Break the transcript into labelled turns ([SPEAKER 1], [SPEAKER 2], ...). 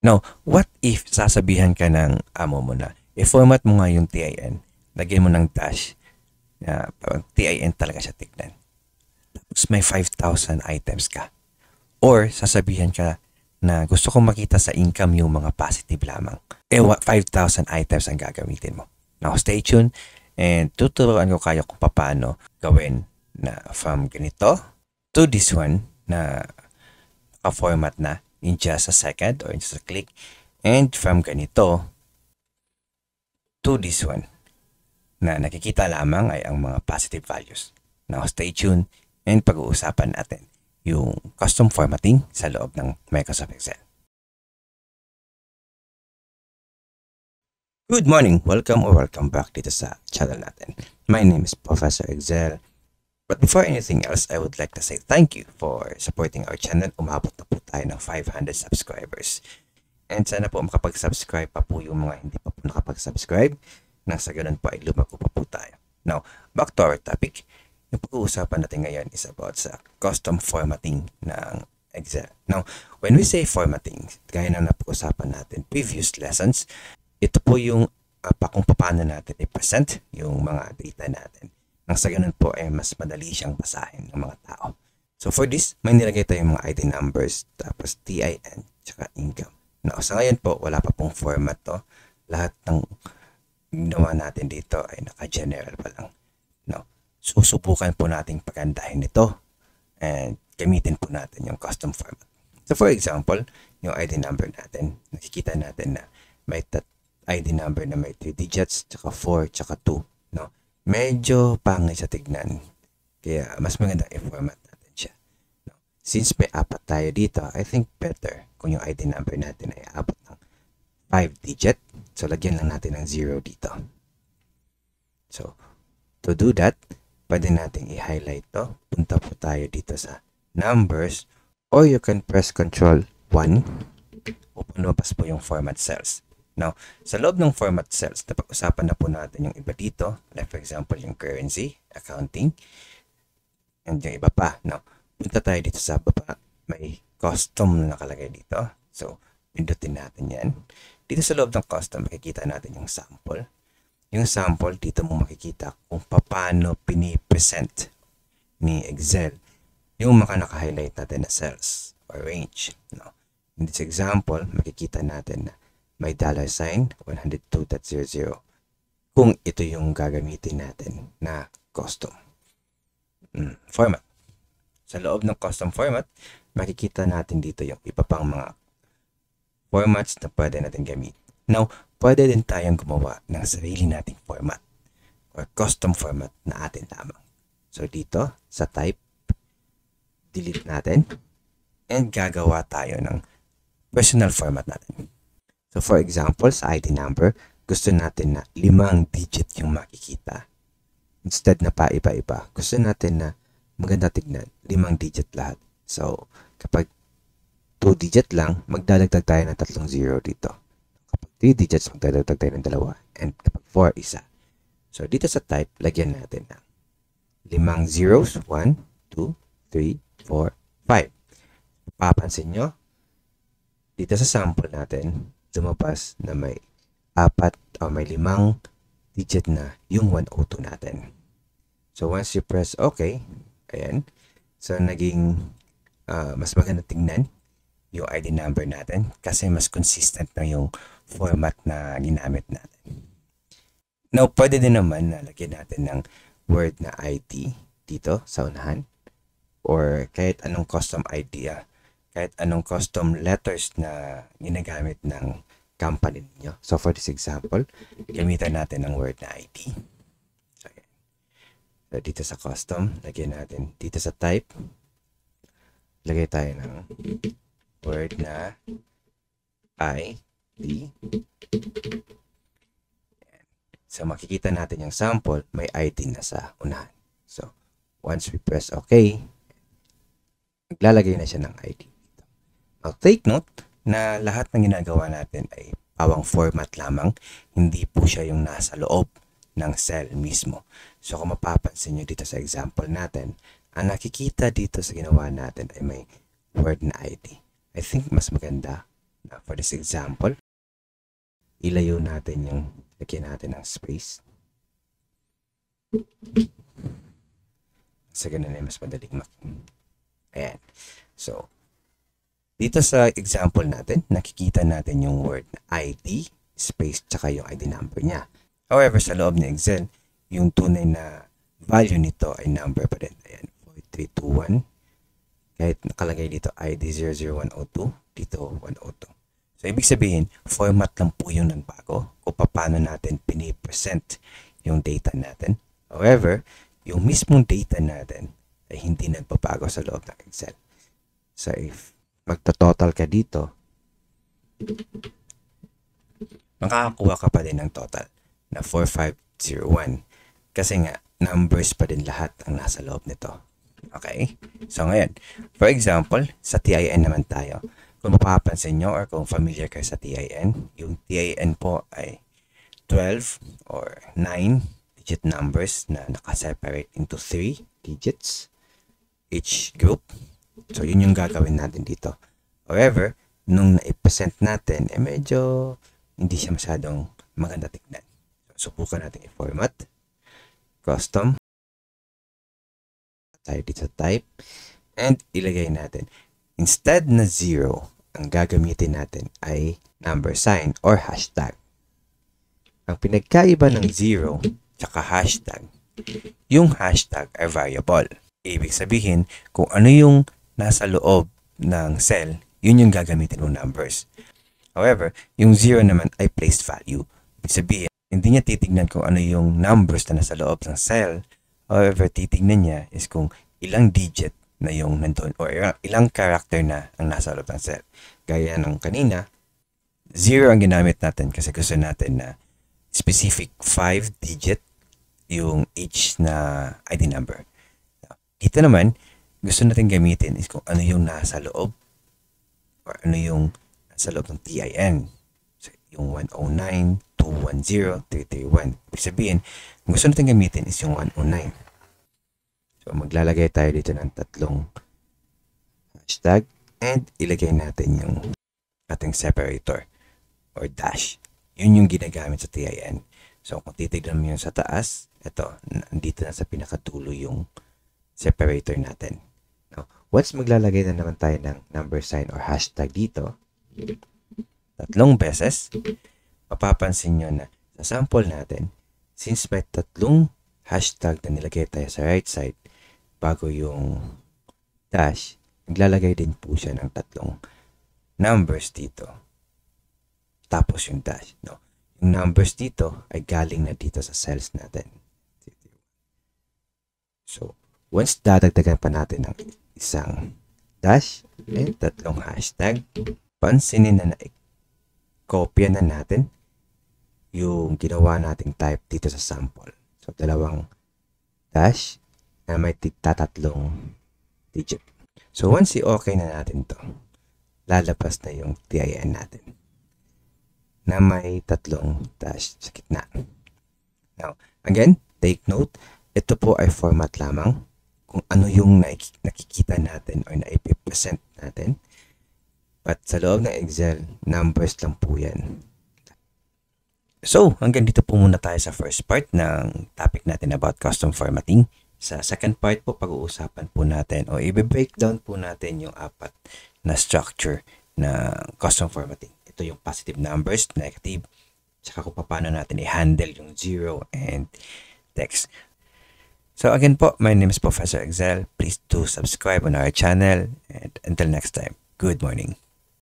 [SPEAKER 1] Now, what if sasabihan ka ng amo mo na i-format mo nga yung TIN, lagyan mo ng dash, na parang TIN talaga siya tignan. Tapos may 5,000 items ka. Or sasabihan ka na gusto kong makita sa income yung mga positive lamang. 5,000 items ang gagamitin mo. Now, stay tuned and tuturuan ko kayo kung paano gawin na from ganito to this one na naka-format na in just a second or in just a click, and from ganito to this one na nakikita lamang ay ang mga positive values. Now, stay tuned and pag-uusapan natin yung custom formatting sa loob ng Microsoft Excel. Good morning! Welcome back dito sa channel natin. My name is Professor Excel. But before anything else, I would like to say thank you for supporting our channel. Umabot na po tayo ng 500 subscribers. And sana po makapag-subscribe pa po yung mga hindi pa po nakapag-subscribe. Nang sa ganun po ay lumago pa po tayo. Now, back to our topic. Yung pag-uusapan natin ngayon is about sa custom formatting ng Excel. Now, when we say formatting, gaya na napag-usapan natin previous lessons, ito po yung kung paano natin i-present yung mga data natin. Nang sa ganun po ay mas madali siyang basahin ng mga tao. So for this, may nilagay tayong mga ID numbers, tapos TIN, tsaka income. Now, sa ngayon po, wala pa pong format to. Lahat ng ginawa natin dito ay naka-general pa lang. Now, susubukan po nating pagandahin ito and gamitin po natin yung custom format. So for example, yung ID number natin, nakikita natin na may ID number na may 3 digits, tsaka 4, tsaka 2. No? Medyo pangit siya tignan. Kaya mas maganda i-format natin siya. No? Since may 4 tayo dito, I think better kung yung ID number natin ay abot ng 5 digit. So, lagyan lang natin ng 0 dito. So, to do that, pwede natin i-highlight to. Punta po tayo dito sa numbers, or you can press Ctrl 1 upang lumabas po yung format cells. Now, sa loob ng format cells, napag-usapan na po natin yung iba dito. Like for example, yung currency, accounting, and yung iba pa. Now, punta tayo dito sa baba. May custom na nakalagay dito. So, pindutin natin yan. Dito sa loob ng custom, makikita natin yung sample. Yung sample, dito mo makikita kung paano pinipresent ni Excel yung mga naka-highlight natin na cells or range. Now, in this example, makikita natin na may $sign 102.00 kung ito yung gagamitin natin na custom format. Sa loob ng custom format, makikita natin dito yung iba pang mga formats na pwede natin gamitin. Now, pwede din tayong gumawa ng sarili nating format or custom format na atin lamang. So dito, sa type, delete natin and gagawa tayo ng personal format natin. So for example, sa ID number, gusto natin na 5 digit yung makikita. Instead na pa iba-iba, gusto natin na maganda tignan, 5 digit lahat. So kapag 2 digit lang, magdadagdag tayo ng 3 0 dito. Kapag 3 digits, magdadagdag tayo ng 2. And kapag 4, isa. So dito sa type, lagyan natin ng 5 zeros, 1, 2, 3, 4, 5. Papansin nyo, dito sa sample natin, lumabas na may 4 o may 5 digit na yung 102 natin. So once you press OK, ayan, so naging mas maganda tingnan yung ID number natin kasi mas consistent na yung format na ginamit natin. Now, pwede din naman na lagyan natin ng word na ID dito sa unahan or kahit anong custom idea, kahit anong custom letters na ginagamit ng company niyo. So for this example, gamitan natin ng word na ID. So, ayan. So dito sa custom, lagyan natin dito sa type, lagay tayo ng word na ID. Ayan. So makikita natin yung sample, may ID na sa unahan. So once we press OK, maglalagay na siya ng ID. Now take note na lahat ng ginagawa natin ay pawang format lamang, hindi po siya yung nasa loob ng cell mismo. So kung mapapansin nyo dito sa example natin, ang nakikita dito sa ginawa natin ay may word na ID. I think mas maganda Now, for this example, ilayo natin yung lagyan natin ng space. Sa ganun ay mas madaling Ayan. So, dito sa example natin, nakikita natin yung word na ID, space, tsaka yung ID number niya. However, sa loob ng Excel, yung tunay na value nito ay number pa rin. Ayan, 4321. Kahit nakalagay dito ID 00102, dito 102. So, ibig sabihin, format lang po yung nagbago kung paano natin pinipresent yung data natin. However, yung mismong data natin ay hindi nagbabago sa loob ng Excel. So, if magto-total ka dito, makakakuha ka pa din ng total na 4501 kasi nga numbers pa din lahat ang nasa loob nito. Okay? So ngayon, for example, sa TIN naman tayo. Kung mapapansin nyo or kung familiar kayo sa TIN, yung TIN po ay 12 or 9-digit numbers na nakaseparate into 3 digits each group. So yun yung gagawin natin dito. However, nung na-present natin, medyo hindi siya masyadong maganda tignan. So, subukan natin i-format. Custom. Tayo dito sa type. And ilagay natin. Instead na 0, ang gagamitin natin ay number sign or hashtag. Ang pinagkaiba ng 0 tsaka hashtag, yung hashtag ay variable. Ibig sabihin, kung ano yung nasa loob ng cell, yun yung gagamitin ng numbers. However, yung 0 naman ay placed value. Ibig sabihin, hindi niya titignan kung ano yung numbers na nasa loob ng cell. However, titignan niya is kung ilang digit na yung nandun or ilang character na ang nasa loob ng cell. Gaya ng kanina, 0 ang ginamit natin kasi gusto natin na specific 5 digit yung each na ID number. Dito naman, gusto natin gamitin is kung ano yung nasa loob or ano yung nasa loob ng TIN. So, yung 109, 210, 331. Ibig sabihin, ang gusto natin gamitin is yung 109. So, maglalagay tayo dito ng 3 hashtag and ilagay natin yung ating separator or dash. Yun yung ginagamit sa TIN. So, kung titignan mo yung sa taas, ito, nandito na sa pinakadulo yung separator natin. Now, once maglalagay na naman tayo ng number sign or hashtag dito, 3 beses, mapapansin nyo na sa sample natin, since may 3 hashtag na nilagay tayo sa right side, bago yung dash, naglalagay din po siya ng 3 numbers dito. Tapos yung dash. No? Yung numbers dito ay galing na dito sa cells natin. So, once dadagdagan pa natin ng isang dash and 3 hashtag, pansinin na kopya na natin yung ginawa nating type dito sa sample. So, 2 dash na may tigta-3 digit. So, once i-okay na natin to, lalabas na yung TIN natin na may 3 dash sa gitna. Now, again, take note, ito po ay format lamang kung ano yung nakikita natin or naipipresent natin. But sa loob ng Excel, numbers lang po yan. So, hanggang dito po muna tayo sa first part ng topic natin about custom formatting. Sa second part po, pag-uusapan po natin o i-breakdown po natin yung 4 na structure na custom formatting. Ito yung positive numbers, negative, saka kung paano natin i-handle yung 0 and text. So again po, my name is Professor Excel. Please do subscribe on our channel and until next time, good morning.